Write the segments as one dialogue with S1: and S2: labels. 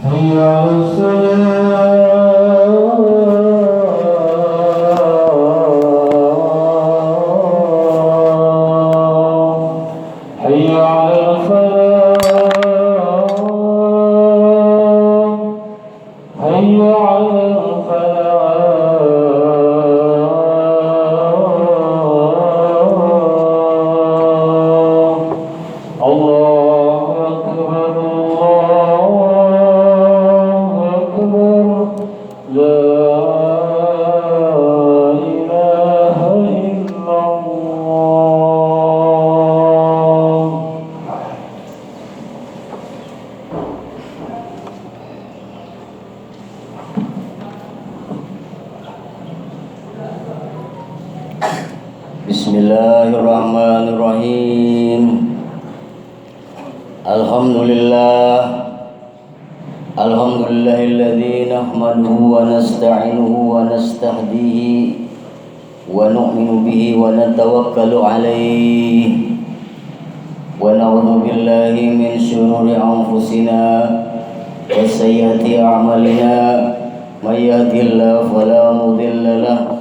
S1: حي على الصلاة حي على الفلاح حي على الفلاح الله أكبر الله أكبر لا إله إلا الله.
S2: Bismillahirrahmanirrahim. Alhamdulillahilladzi nahmaduhu wa nasta'inuhu wa nastahdihi wa nu'minu bihi wa natawakkalu alaihi wa na'udzu billahi min syururi anfusina wa sayyiati a'malina may yahdihillahu fala mudilla lahu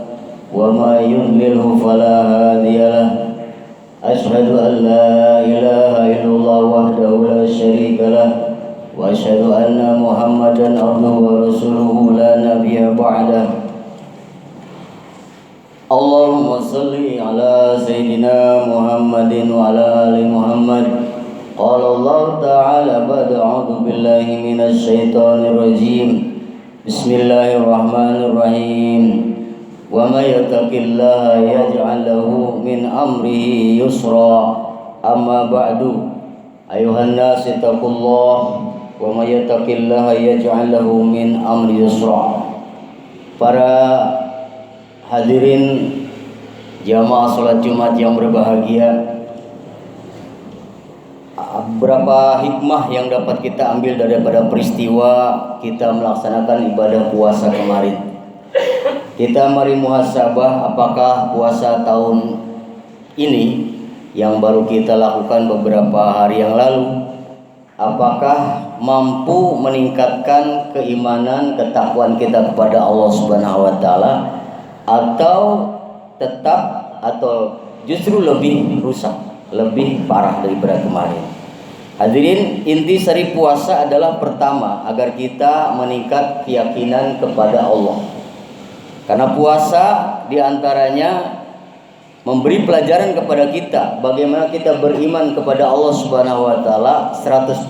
S2: wa may yudlilhu fala hadiya lahu. Asyhadu an la ilaha illallah wahdahu la syarika lah wa asyhadu anna Muhammadan abduhu wa rasuluhu la nabiyya ba'dah. Allahumma salli ala sayyidina Muhammadin wa ala ali Muhammad. Qala Allah ta'ala ba'da a'udzu billahi minasy syaithanir rajim. Bismillahirrahmanirrahim. Wa may yattaqillaha yaj'al lahu min amrihi yusra. Amma ba'du. Ayuhan nas ittaqullah wa may yattaqillaha yaj'al lahu min amri yusra. Para hadirin jamaah salat Jumat yang berbahagia, berapa hikmah yang dapat kita ambil daripada peristiwa kita melaksanakan ibadah puasa kemarin. Kita mari muhasabah apakah puasa tahun ini yang baru kita lakukan beberapa hari yang lalu, apakah mampu meningkatkan keimanan, ketakwaan kita kepada Allah Subhanahu wa taala, atau tetap atau justru lebih rusak, lebih parah daripada kemarin. Hadirin, inti sari puasa adalah pertama agar kita meningkat keyakinan kepada Allah. Karena puasa diantaranya memberi pelajaran kepada kita bagaimana kita beriman kepada Allah Subhanahu wa taala 100%.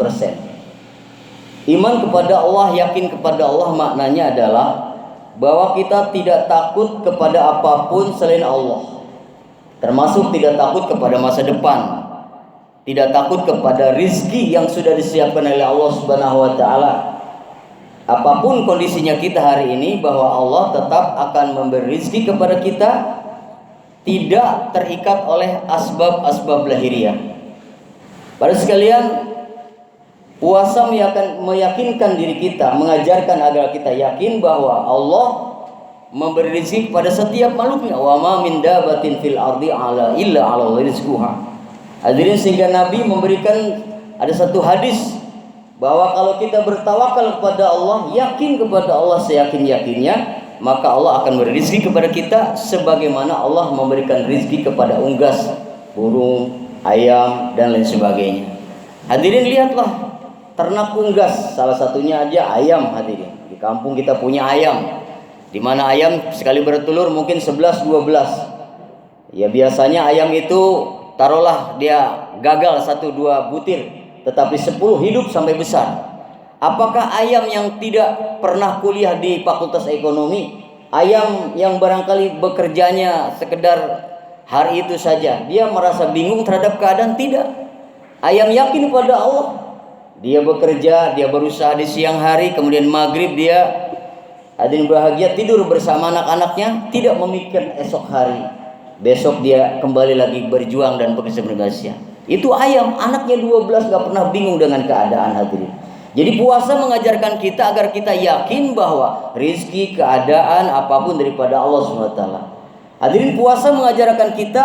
S2: Iman kepada Allah, yakin kepada Allah maknanya adalah bahwa kita tidak takut kepada apapun selain Allah. Termasuk tidak takut kepada masa depan. Tidak takut kepada rizki yang sudah disiapkan oleh Allah Subhanahu wa taala. Apapun kondisinya kita hari ini, bahwa Allah tetap akan memberi rezeki kepada kita, tidak terikat oleh asbab-asbab lahiriah. Para sekalian, puasa meyakinkan diri kita, mengajarkan agar kita yakin bahwa Allah memberi rezeki kepada setiap makhluknya. Wa ma min dabatin fil ardi illa 'ala rizquha. Hadirin, sehingga Nabi memberikan ada satu hadis bahwa kalau kita bertawakal kepada Allah, yakin kepada Allah seyakin-yakinnya, maka Allah akan beri rezeki kepada kita sebagaimana Allah memberikan rezeki kepada unggas, burung, ayam, dan lain sebagainya. Hadirin, lihatlah ternak unggas, salah satunya aja ayam. Hadirin, di kampung kita punya ayam, di mana ayam sekali bertelur mungkin 11-12. Ya, biasanya ayam itu taruhlah dia gagal 1-2 butir, tetapi 10 hidup sampai besar. Apakah ayam yang tidak pernah kuliah di Fakultas Ekonomi, ayam yang barangkali bekerjanya sekedar hari itu saja, dia merasa bingung terhadap keadaan? Tidak. Ayam yakin pada Allah. Dia bekerja, dia berusaha di siang hari, kemudian maghrib dia hadirin bahagia tidur bersama anak-anaknya, tidak memikirkan esok hari. Besok dia kembali lagi berjuang dan bekerja. Itu ayam, anaknya 12, gak pernah bingung dengan keadaan. Hadirin, jadi puasa mengajarkan kita agar kita yakin bahwa rizki, keadaan, apapun daripada Allah SWT. Hadirin, puasa mengajarkan kita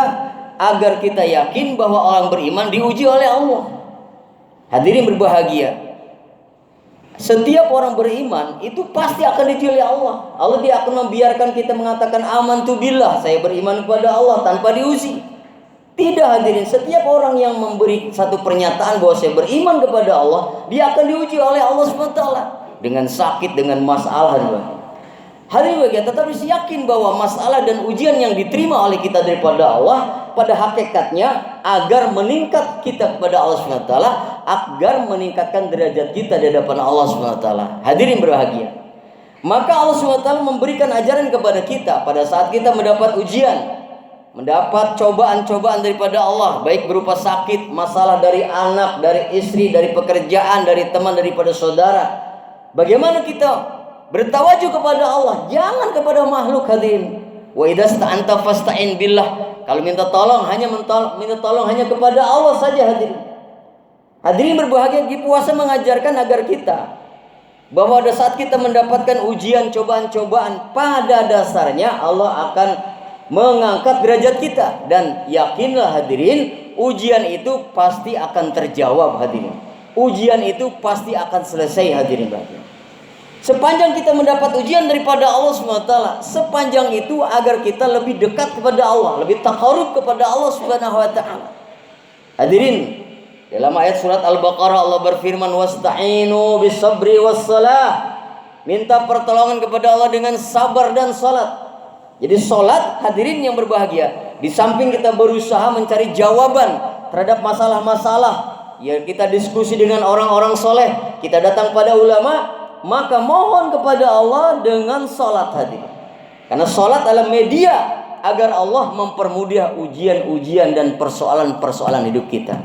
S2: agar kita yakin bahwa orang beriman diuji oleh Allah. Hadirin berbahagia, Setiap orang beriman itu pasti akan diuji oleh Allah. Allah tidak akan membiarkan kita mengatakan amantu billah, saya beriman kepada Allah tanpa diuji. Tidak hadirin, setiap orang yang memberi satu pernyataan bahwa saya beriman kepada Allah, dia akan diuji oleh Allah SWT dengan sakit, dengan masalah. Hadirin bahagia, tetapi yakin bahwa masalah dan ujian yang diterima oleh kita daripada Allah pada hakikatnya agar meningkat kita kepada Allah SWT, agar meningkatkan derajat kita di hadapan Allah SWT. Hadirin berbahagia, maka Allah SWT memberikan ajaran kepada kita pada saat kita mendapat ujian, mendapat cobaan-cobaan daripada Allah, baik berupa sakit, masalah dari anak, dari istri, dari pekerjaan, dari teman, daripada saudara. Bagaimana kita bertawajuh kepada Allah, jangan kepada makhluk. Hadirin, wa idza sta'anta fasta'in billah. Kalau minta tolong minta tolong hanya kepada Allah saja. Hadirin berbahagia, di puasa mengajarkan agar kita bahwa pada saat kita mendapatkan ujian, cobaan-cobaan, pada dasarnya Allah akan mengangkat derajat kita. Dan yakinlah hadirin, ujian itu pasti akan terjawab. Hadirin, ujian itu pasti akan selesai. Hadirin bahagia, sepanjang kita mendapat ujian daripada Allah SWT, sepanjang itu agar kita lebih dekat kepada Allah, lebih taqarrub kepada Allah Subhanahu wa taala. Hadirin, dalam ayat surat Al-Baqarah Allah berfirman, wasta'inu bis-sabri was-salah. Minta pertolongan kepada Allah dengan sabar dan salat. Jadi salat, hadirin yang berbahagia, di samping kita berusaha mencari jawaban terhadap masalah-masalah, ya kita diskusi dengan orang-orang soleh, kita datang pada ulama, maka mohon kepada Allah dengan salat. Hadirin, karena salat adalah media agar Allah mempermudah ujian-ujian dan persoalan-persoalan hidup kita.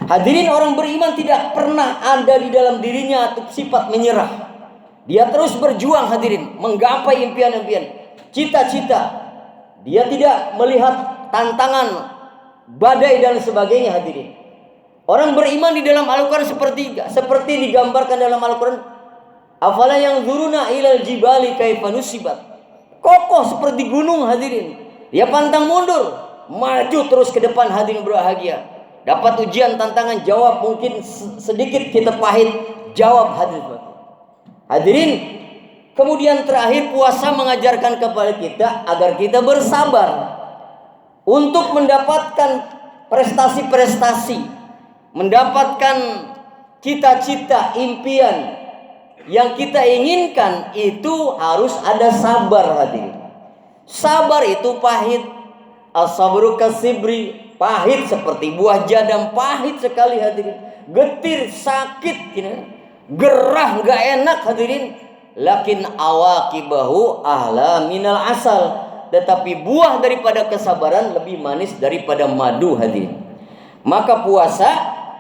S2: Hadirin, orang beriman tidak pernah ada di dalam dirinya sifat menyerah. Dia terus berjuang. Hadirin, menggapai impian-impian, cita-cita. Dia tidak melihat tantangan, badai dan sebagainya. Hadirin, orang beriman di dalam Al-Quran seperti digambarkan dalam Al-Quran, afala yang zuruna ilal jibali kaifa nusibat. Kokoh seperti gunung. Hadirin, dia pantang mundur, maju terus ke depan. Hadirin berbahagia, dapat ujian, tantangan, jawab. Mungkin sedikit kita pahit, jawab. Hadirin, kemudian terakhir, puasa mengajarkan kepada kita agar kita bersabar untuk mendapatkan prestasi-prestasi, mendapatkan cita-cita, impian yang kita inginkan. Itu harus ada sabar. Hadirin, sabar itu pahit. As-sabru kasibri, pahit seperti buah jadam, pahit sekali. Hadirin, getir, sakit, gerah, gak enak. Hadirin, lakin awaqibahu ahla minal asal. Tetapi buah daripada kesabaran lebih manis daripada madu. Hadirin, maka puasa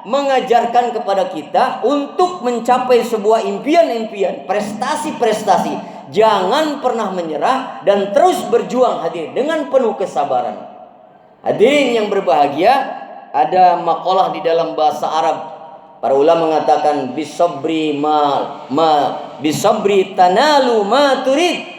S2: mengajarkan kepada kita untuk mencapai sebuah impian-impian, prestasi-prestasi. Jangan pernah menyerah dan terus berjuang. Hadirin, dengan penuh kesabaran. Hadirin yang berbahagia, ada maqalah di dalam bahasa Arab. Para ulama mengatakan bisabri bisabri tanalu ma turid.